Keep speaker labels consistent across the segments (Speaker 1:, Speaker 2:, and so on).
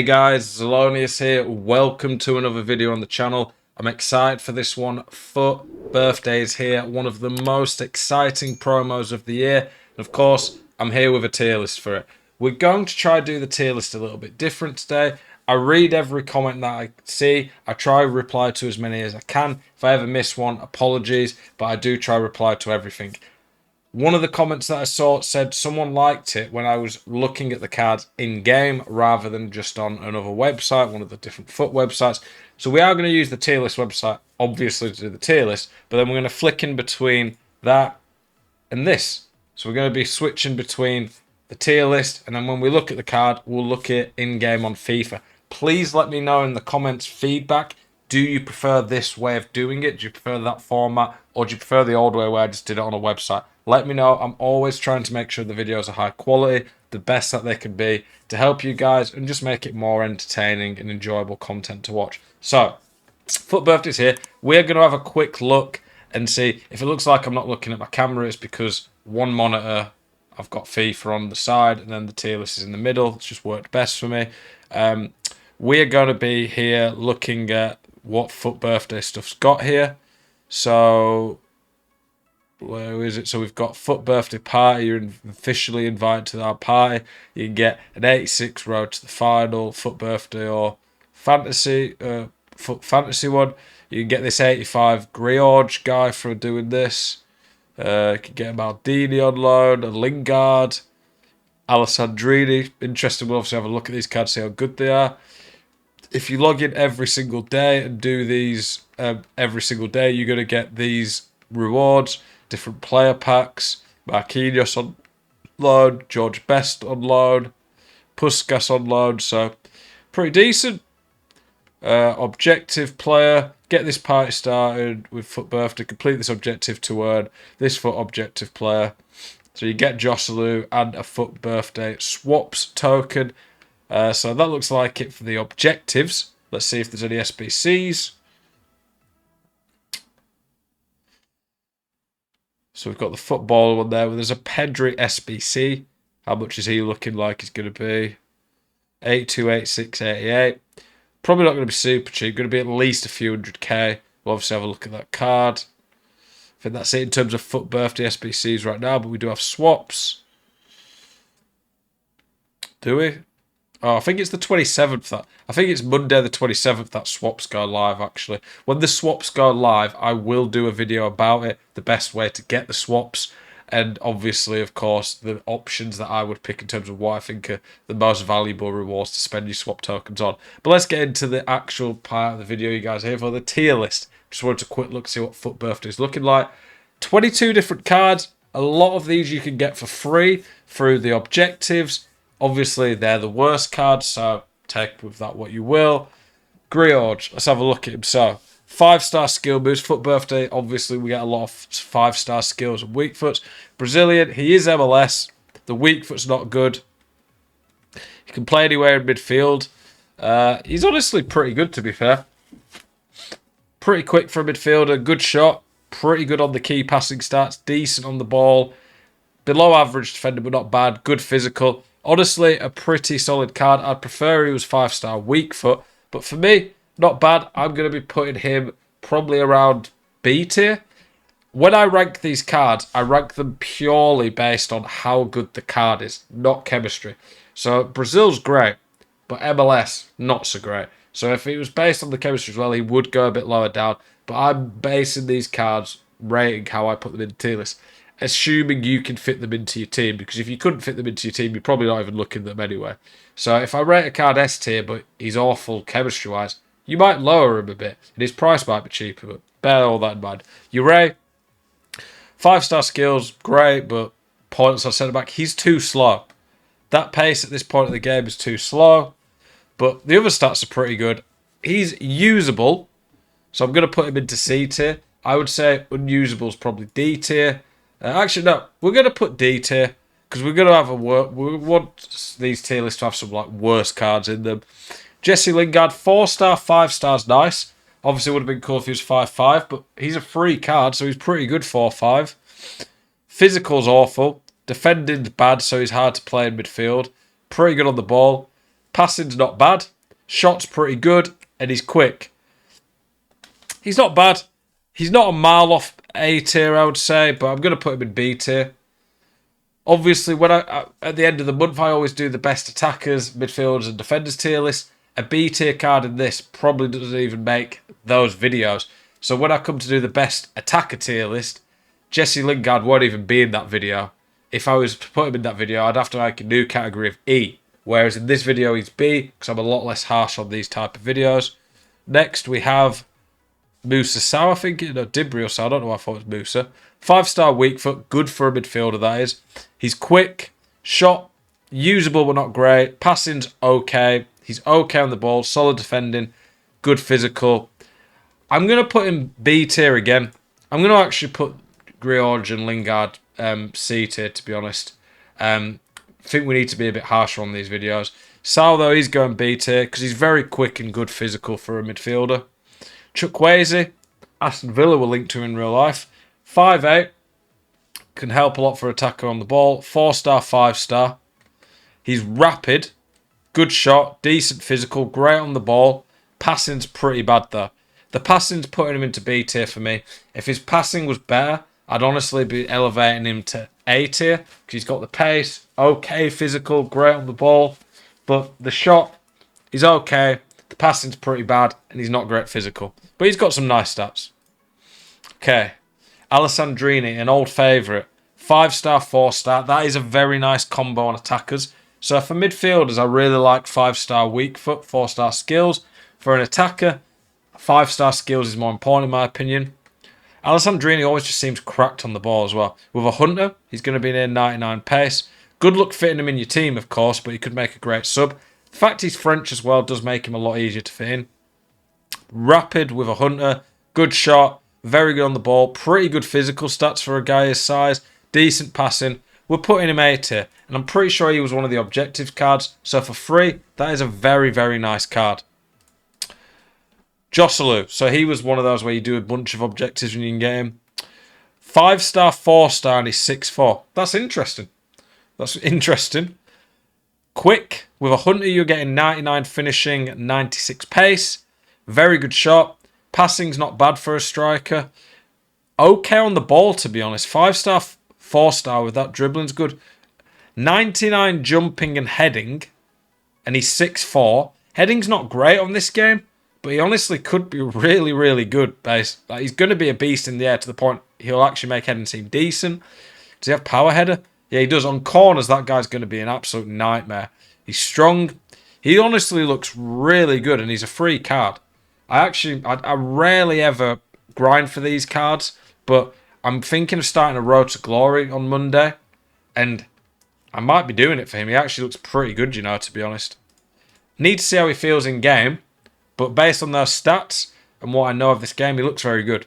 Speaker 1: Hey guys, Zelonius here. Welcome to another video on the channel. I'm excited for this one. FUT Birthday is here, one of the most exciting promos of the year. And of course, I'm here with a tier list for it. We're going to try to do the tier list a little bit different today. I read every comment that I see. I try to reply to as many as I can. If I ever miss one, apologies, but I do try to reply to everything. One of the comments that I saw said someone liked it when I was looking at the cards in-game rather than just on another website, one of the different FUT websites. So we are going to use the tier list website, obviously, to do the tier list, but then we're going to flick in between that and this. So we're going to be switching between the tier list, and then when we look at the card, we'll look at in-game on FIFA. Please let me know in the comments feedback. Do you prefer this way of doing it? Do you prefer that format? Or do you prefer the old way where I just did it on a website? Let me know. I'm always trying to make sure the videos are high quality, the best that they can be, to help you guys and just make it more entertaining and enjoyable content to watch. So, FUT Birthday's here. We're going to have a quick look and see. If it looks like I'm not looking at my camera, it's because one monitor, I've got FIFA on the side and then the tier list is in the middle. It's just worked best for me. We're going to be here looking at what FUT Birthday stuff's got here. So, where is it? So we've got FUT Birthday Party. You're officially invited to our party. You can get an 86 road to the final, FUT Birthday or Fantasy, FUT Fantasy one. You can get this 85 Griorge guy for doing this. You can get a Maldini on loan, a Lingard, Alessandrini. Interesting. We'll obviously have a look at these cards, see how good they are. If you log in every single day and do these every single day, you're going to get these rewards, different player packs, Marquinhos on loan, George Best on loan, Puskas on loan, so pretty decent. Objective player, get this party started with FUT Birthday, complete this objective to earn this FUT objective player. So you get Joselu and a FUT Birthday swaps token. So that looks like it for the objectives. Let's see if there's any SBCs. So we've got the football one there. There's a Pedri SBC. How much is he looking like he's going to be? 828688. Probably not going to be super cheap. Going to be at least a few $100K. We'll obviously have a look at that card. I think that's it in terms of FUT Birthday SBCs right now. But we do have swaps. Do we? Oh, I think it's the 27th. I think it's Monday the 27th that swaps go live, actually. When the swaps go live, I will do a video about it, the best way to get the swaps, and obviously, of course, the options that I would pick in terms of what I think are the most valuable rewards to spend your swap tokens on. But let's get into the actual part of the video you guys are here for, the tier list. Just wanted to quick look, see what FUT Birthday is looking like. 22 different cards. A lot of these you can get for free through the objectives. Obviously, they're the worst cards, so take with that what you will. Griorge, let's have a look at him. So, 5-star skill boost. FUT Birthday, obviously, we get a lot of 5-star skills and weak foots. Brazilian, he is MLS. The weak foot's not good. He can play anywhere in midfield. He's honestly pretty good, to be fair. Pretty quick for a midfielder. Good shot. Pretty good on the key passing stats. Decent on the ball. Below average defender, but not bad. Good physical. Honestly, a pretty solid card. I'd prefer he was 5-star weak foot. But for me, not bad. I'm going to be putting him probably around B tier. When I rank these cards, I rank them purely based on how good the card is, not chemistry. So Brazil's great, but MLS, not so great. So if it was based on the chemistry as well, he would go a bit lower down. But I'm basing these cards, rating how I put them in the tier list, assuming you can fit them into your team, because if you couldn't fit them into your team, you're probably not even looking at them anyway. So if I rate a card S tier, but he's awful chemistry-wise, you might lower him a bit, and his price might be cheaper, but bear all that in mind. Ure, 5-star skills, great, but points on centre-back, he's too slow. That pace at this point of the game is too slow, but the other stats are pretty good. He's usable, so I'm going to put him into C tier. I would say unusable is probably D tier. Actually, no, we're going to put D tier because we're going to have we want these tier lists to have some like worse cards in them. Jesse Lingard, 4-star, 5-star's nice. Obviously, it would have been cool if he was 5-5, but he's a free card, so he's pretty good 4-5. Physical's awful. Defending's bad, so he's hard to play in midfield. Pretty good on the ball. Passing's not bad. Shot's pretty good. And he's quick. He's not bad. He's not a mile off A tier, I would say, but I'm going to put him in B tier. Obviously, when at the end of the month, I always do the best attackers, midfielders, and defenders tier list. A B tier card in this probably doesn't even make those videos. So when I come to do the best attacker tier list, Jesse Lingard won't even be in that video. If I was to put him in that video, I'd have to make a new category of E. Whereas in this video, he's B, because I'm a lot less harsh on these type of videos. Next, we have Musa Sow, I think. No, Dibri or Sow. I don't know why I thought it was Musa. 5-star weak foot. Good for a midfielder, that is. He's quick. Shot. Usable, but not great. Passing's okay. He's okay on the ball. Solid defending. Good physical. I'm going to put him B tier again. I'm going to actually put George and Lingard C tier, to be honest. I think we need to be a bit harsher on these videos. Sal, though, he's going B tier because he's very quick and good physical for a midfielder. Chukwueze, Aston Villa will link to him in real life. 5'8", can help a lot for attacker on the ball. 4-star, 5-star. He's rapid, good shot, decent physical, great on the ball. Passing's pretty bad, though. The passing's putting him into B tier for me. If his passing was better, I'd honestly be elevating him to A tier because he's got the pace, okay physical, great on the ball. But the shot is okay. The passing's pretty bad and he's not great physical. But he's got some nice stats. Okay. Alessandrini, an old favourite. 5-star, 4-star. That is a very nice combo on attackers. So for midfielders, I really like 5-star weak foot, 4-star skills. For an attacker, 5-star skills is more important in my opinion. Alessandrini always just seems cracked on the ball as well. With a Hunter, he's going to be near 99 pace. Good luck fitting him in your team, of course, but he could make a great sub. The fact he's French as well does make him a lot easier to fit in. Rapid with a Hunter. Good shot. Very good on the ball. Pretty good physical stats for a guy his size. Decent passing. We're putting him A tier. And I'm pretty sure he was one of the objectives cards. So for free, that is a very, very nice card. Joselu. So he was one of those where you do a bunch of objectives when you can get him. 5-star, 4-star, and he's 6'4". That's interesting. That's interesting. Quick. With a Hunter, you're getting 99 finishing, 96 pace. Very good shot. Passing's not bad for a striker. Okay on the ball, to be honest. 5-star, 4-star with that. Dribbling's good. 99 jumping and heading. And he's 6'4". Heading's not great on this game. But he honestly could be really, really good. Like, he's going to be a beast in the air to the point he'll actually make heading seem decent. Does he have power header? Yeah, he does. On corners, that guy's going to be an absolute nightmare. He's strong. He honestly looks really good, and he's a free card. I rarely ever grind for these cards, but I'm thinking of starting a Road to Glory on Monday, and I might be doing it for him. He actually looks pretty good, you know, to be honest. Need to see how he feels in game. But based on those stats and what I know of this game, he looks very good.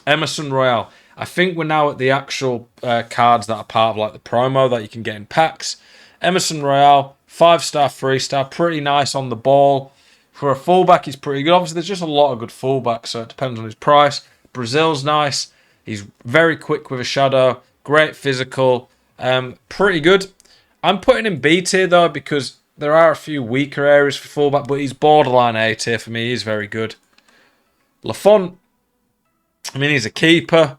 Speaker 1: Emerson Royale. I think we're now at the actual cards that are part of like the promo that you can get in packs. Emerson Royale, 5-star, 3-star. Pretty nice on the ball. For a fullback, he's pretty good. Obviously, there's just a lot of good fullbacks, so it depends on his price. Brazil's nice. He's very quick with a shadow. Great physical. Pretty good. I'm putting him B tier, though, because there are a few weaker areas for fullback, but he's borderline A tier for me. He's very good. Lafont, I mean, he's a keeper.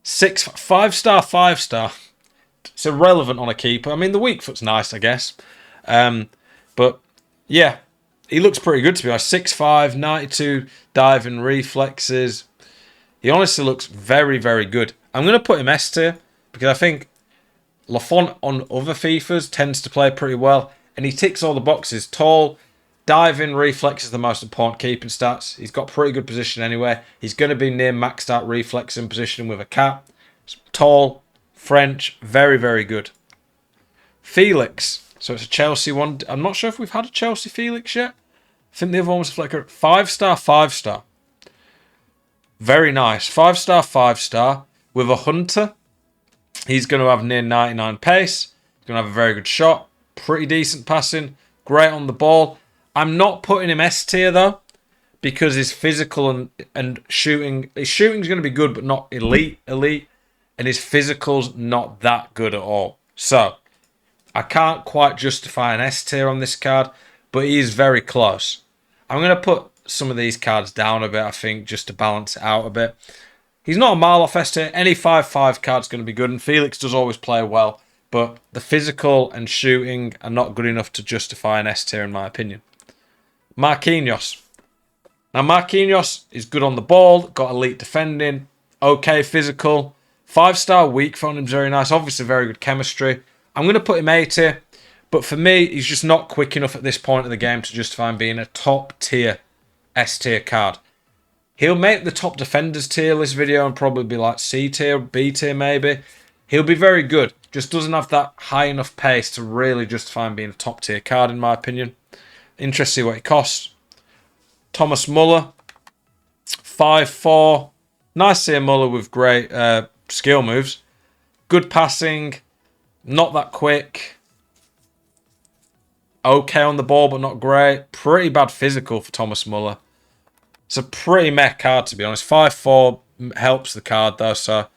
Speaker 1: 5-star, 5-star. It's irrelevant on a keeper. I mean, the weak foot's nice, I guess. But, yeah, he looks pretty good to be honest. 6'5", 92 diving reflexes. He honestly looks very, very good. I'm going to put him S tier because I think Lafont on other FIFAs tends to play pretty well. And he ticks all the boxes. Tall, diving, reflex is the most important keeping stats. He's got pretty good position anyway. He's going to be near maxed out reflex in position with a cap. Tall, French, very, very good. Felix. So it's a Chelsea one. I'm not sure if we've had a Chelsea Felix yet. I think the other one was like a 5-star, 5-star. Very nice. 5-star, 5-star. With a Hunter. He's going to have near 99 pace. He's going to have a very good shot. Pretty decent passing. Great on the ball. I'm not putting him S tier though, because his physical and shooting. His shooting's going to be good, but not elite. And his physical's not that good at all. So I can't quite justify an S tier on this card. but he is very close. I'm going to put some of these cards down a bit, I think, just to balance it out a bit. He's not a mile off S tier. Any 5-5 card's going to be good, and Felix does always play well, but the physical and shooting are not good enough to justify an S tier, in my opinion. Marquinhos. Now, Marquinhos is good on the ball, got elite defending, okay physical. 5-star weak for him, very nice. Obviously, very good chemistry. I'm going to put him A tier, but for me, he's just not quick enough at this point of the game to justify him being a top tier S tier card. He'll make the top defenders tier list video and probably be like C tier, B tier maybe. He'll be very good. Just doesn't have that high enough pace to really justify him being a top tier card, in my opinion. Interested to see what he costs. Thomas Muller, 5'4". Nice to see a Muller with great skill moves. Good passing. Not that quick. Okay on the ball, but not great. Pretty bad physical for Thomas Muller. It's a pretty meh card, to be honest. 5'4" helps the card, though, so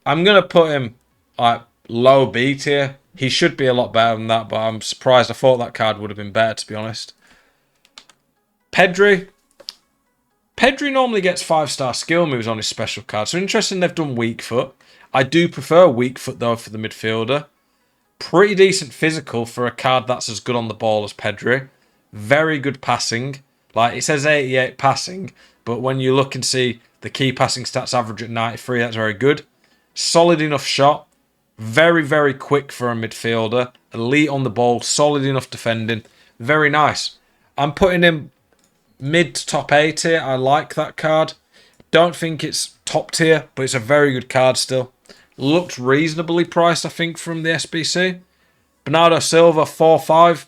Speaker 1: I'm going to put him like low B tier. He should be a lot better than that, but I'm surprised. I thought that card would have been better, to be honest. Pedri. Pedri normally gets 5-star skill moves on his special card, so interesting they've done weak foot. I do prefer weak foot, though, for the midfielder. Pretty decent physical for a card that's as good on the ball as Pedri. Very good passing. Like, it says 88 passing, but when you look and see the key passing stats average at 93, that's very good. Solid enough shot. Very, very quick for a midfielder. Elite on the ball. Solid enough defending. Very nice. I'm putting him mid to top A tier. I like that card. Don't think it's top tier, but it's a very good card still. Looked reasonably priced, I think, from the SBC. Bernardo Silva, 4'5".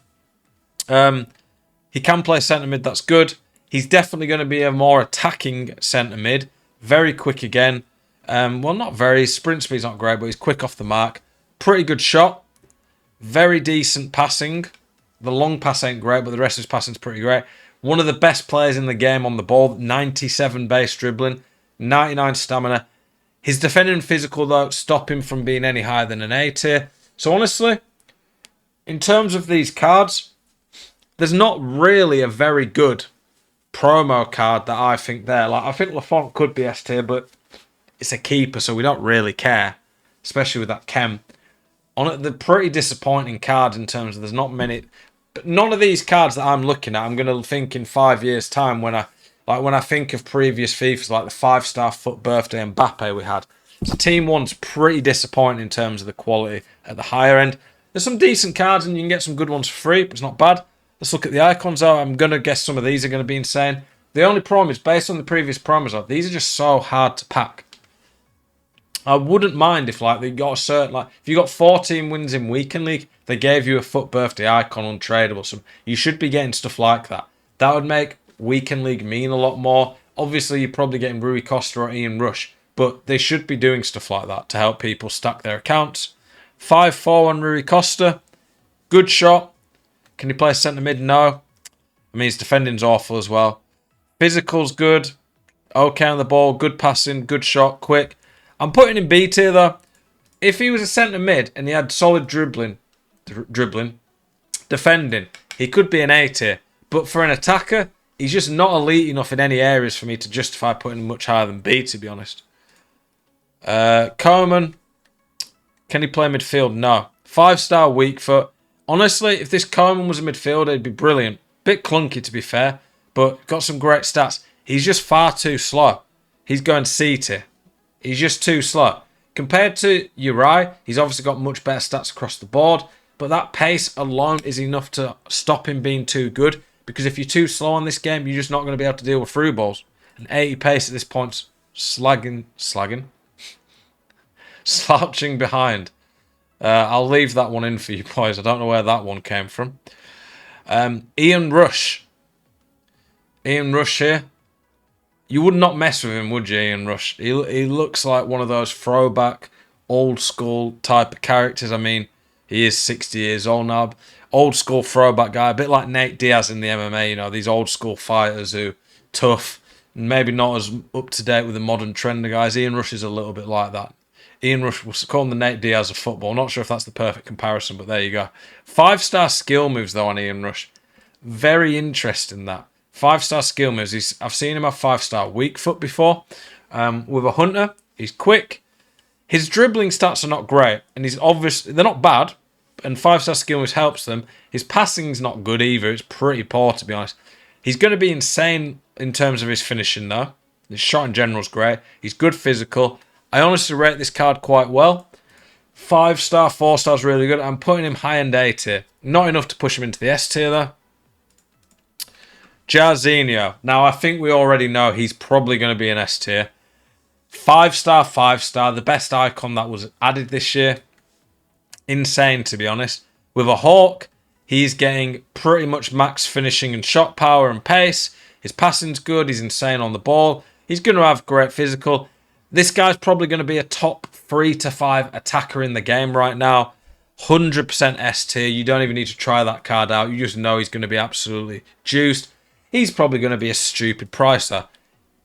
Speaker 1: He can play centre mid, that's good. He's definitely going to be a more attacking centre mid. Very quick again. Well, not very. His sprint speed's not great, but he's quick off the mark. Pretty good shot. Very decent passing. The long pass ain't great, but the rest of his passing's pretty great. One of the best players in the game on the ball. 97 base dribbling. 99 stamina. His defending and physical, though, stop him from being any higher than an A tier. So, honestly, in terms of these cards, there's not really a very good promo card that I think there. Like, I think Lafont could be S tier, but it's a keeper, so we don't really care, especially with that chem. They're pretty disappointing cards in terms of there's not many. But none of these cards that I'm looking at, I'm going to think in 5 years' time when I think of previous FIFAs, like the 5-star FUT Birthday Mbappe we had. So Team 1's pretty disappointing in terms of the quality at the higher end. There's some decent cards and you can get some good ones for free, but it's not bad. Let's look at the icons though. I'm going to guess some of these are going to be insane. The only problem is, based on the previous promos, though, these are just so hard to pack. I wouldn't mind if they got a certain, if you got 14 wins in Weekend League, they gave you a FUT Birthday icon untradeable. So you should be getting stuff like that. That would make Weekend League mean a lot more. Obviously, you're probably getting Rui Costa or Ian Rush, but they should be doing stuff like that to help people stack their accounts. 5'4" on Rui Costa. Good shot. Can he play centre mid? No. I mean, his defending's awful as well. Physical's good. Okay on the ball. Good passing. Good shot. Quick. I'm putting him B tier though. If he was a centre mid and he had solid dribbling, defending, he could be an A tier. But for an attacker, he's just not elite enough in any areas for me to justify putting him much higher than B, to be honest. Coman. Can he play midfield? No. 5-star weak foot. Honestly, if this Coman was a midfielder, it'd be brilliant. Bit clunky, to be fair, but got some great stats. He's just far too slow. He's going C tier. He's just too slow. Compared to Uri, he's obviously got much better stats across the board, but that pace alone is enough to stop him being too good, because if you're too slow on this game, you're just not going to be able to deal with through balls. And 80 pace at this point's slouching behind. I'll leave that one in for you boys. I don't know where that one came from. Ian Rush. Ian Rush here. You would not mess with him, would you, Ian Rush? He looks like one of those throwback, old school type of characters. I mean, he is 60 years old now. Old school throwback guy, a bit like Nate Diaz in the MMA, you know, these old school fighters who tough, maybe not as up to date with the modern trend of guys. Ian Rush is a little bit like that. Ian Rush, we'll call him the Nate Diaz of football. Not sure if that's the perfect comparison, but there you go. 5-star skill moves, though, on Ian Rush. Very interesting that. 5-star skill moves. I've seen him have 5-star weak foot before. With a hunter, he's quick. His dribbling stats are not great, and they're not bad, and 5-star skill moves helps them. His passing's not good either. It's pretty poor, to be honest. He's going to be insane in terms of his finishing, though. His shot in general is great. He's good physical. I honestly rate this card quite well. 5-star, 4-star is really good. I'm putting him high end A tier. Not enough to push him into the S tier, though. Jarzinho. Now, I think we already know he's probably going to be an S tier. 5-star, 5-star. The best icon that was added this year. Insane, to be honest. With a Hawk, he's getting pretty much max finishing and shot power and pace. His passing's good. He's insane on the ball. He's going to have great physical. This guy's probably going to be a top 3 to 5 attacker in the game right now. 100% S tier. You don't even need to try that card out. You just know he's going to be absolutely juiced. He's probably going to be a stupid price though.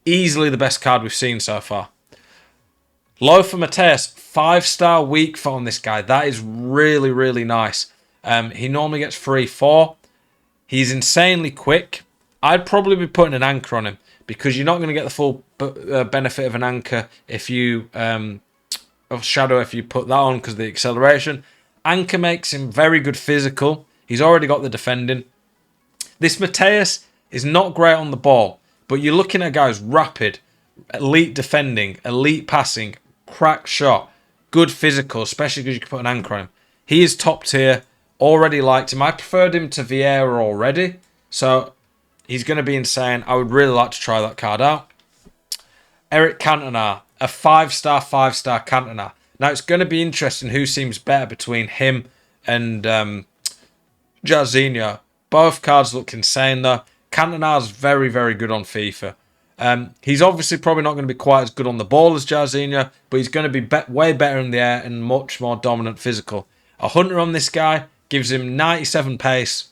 Speaker 1: Easily the best card we've seen so far. Lothar Matthäus, 5-star weak foot on this guy. That is really, really nice. He normally gets 3-4. He's insanely quick. I'd probably be putting an anchor on him because you're not going to get the full benefit of an anchor if you of shadow if you put that on because of the acceleration. Anchor makes him very good physical. He's already got the defending. This Matthäus is not great on the ball, but you're looking at guys rapid, elite defending, elite passing, crack shot, good physical, especially because you can put an anchor on him. He is top tier. Already liked him. I preferred him to Vieira already, so he's going to be insane. I would really like to try that card out. Eric Cantona, a 5-star, 5-star Cantona. Now, it's going to be interesting who seems better between him and Jarzinho. Both cards look insane, though. Cantona's very, very good on FIFA. He's obviously probably not going to be quite as good on the ball as Jarzinho, but he's going to be way better in the air and much more dominant physical. A hunter on this guy gives him 97 pace,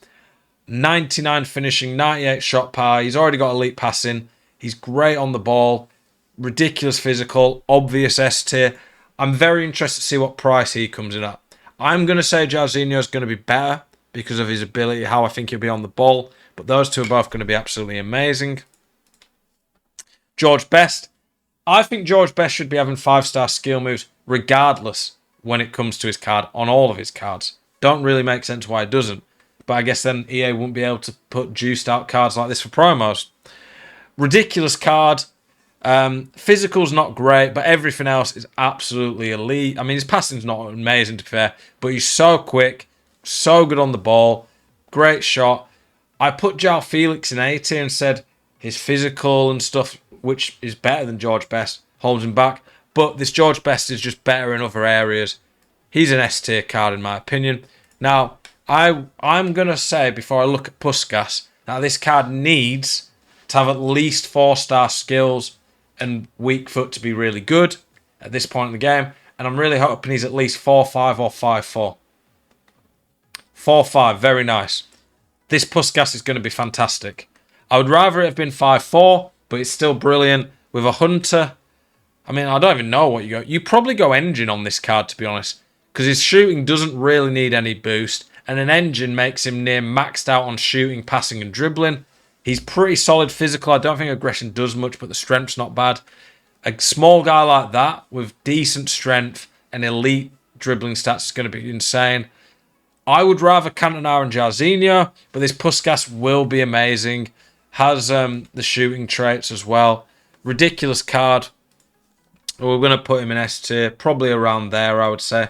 Speaker 1: 99 finishing, 98 shot power. He's already got elite passing. He's great on the ball, ridiculous physical, obvious S tier. I'm very interested to see what price he comes in at. I'm going to say Jarzinho is going to be better because of his ability, how I think he'll be on the ball. But those two are both going to be absolutely amazing. George Best. I think George Best should be having 5-star skill moves regardless when it comes to his card on all of his cards. Don't really make sense why it doesn't. But I guess then EA wouldn't be able to put juiced out cards like this for promos. Ridiculous card. Physical's not great, but everything else is absolutely elite. I mean, his passing's not amazing to be fair, but he's so quick, so good on the ball, great shot. I put João Felix in A tier and said his physical and stuff, which is better than George Best, holds him back. But this George Best is just better in other areas. He's an S tier card in my opinion. Now, I'm going to say before I look at Puskas, that this card needs to have at least 4-star skills and weak foot to be really good at this point in the game. And I'm really hoping he's at least 4-5 or 5-4. 4-5, very nice. This Puskas is going to be fantastic. I would rather it have been 5-4, but it's still brilliant. With a hunter, I mean, I don't even know what you go. You probably go engine on this card, to be honest, because his shooting doesn't really need any boost, and an engine makes him near maxed out on shooting, passing, and dribbling. He's pretty solid physical. I don't think aggression does much, but the strength's not bad. A small guy like that with decent strength and elite dribbling stats is going to be insane. I would rather Cantona and Jarzinho, but this Puskas will be amazing. Has the shooting traits as well. Ridiculous card. We're going to put him in S tier, probably around there, I would say.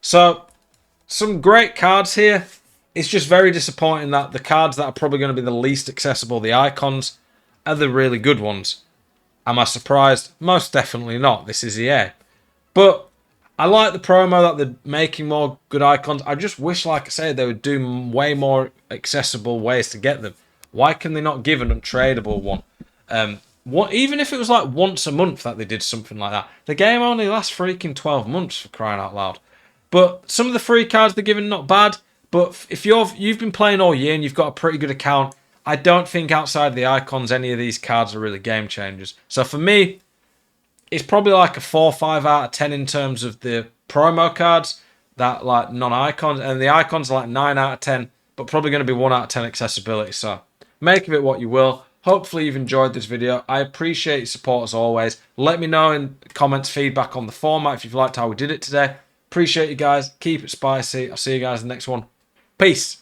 Speaker 1: So, some great cards here. It's just very disappointing that the cards that are probably going to be the least accessible, the icons, are the really good ones. Am I surprised? Most definitely not. This is EA. But I like the promo that they're making more good icons. I just wish, like I said, they would do way more accessible ways to get them. Why can they not give an untradeable one? Even if it was like once a month that they did something like that. The game only lasts freaking 12 months, for crying out loud. But some of the free cards they're giving not bad. But if you've been playing all year and you've got a pretty good account, I don't think outside the icons any of these cards are really game changers. So for me, it's probably like a 4 or 5 out of 10 in terms of the promo cards that like non-icons, and the icons are like 9 out of 10. but probably going to be 1 out of 10 accessibility. So make of it what you will. Hopefully you've enjoyed this video. I appreciate your support as always. Let me know in comments, feedback on the format if you've liked how we did it today. Appreciate you guys. Keep it spicy. I'll see you guys in the next one. Peace.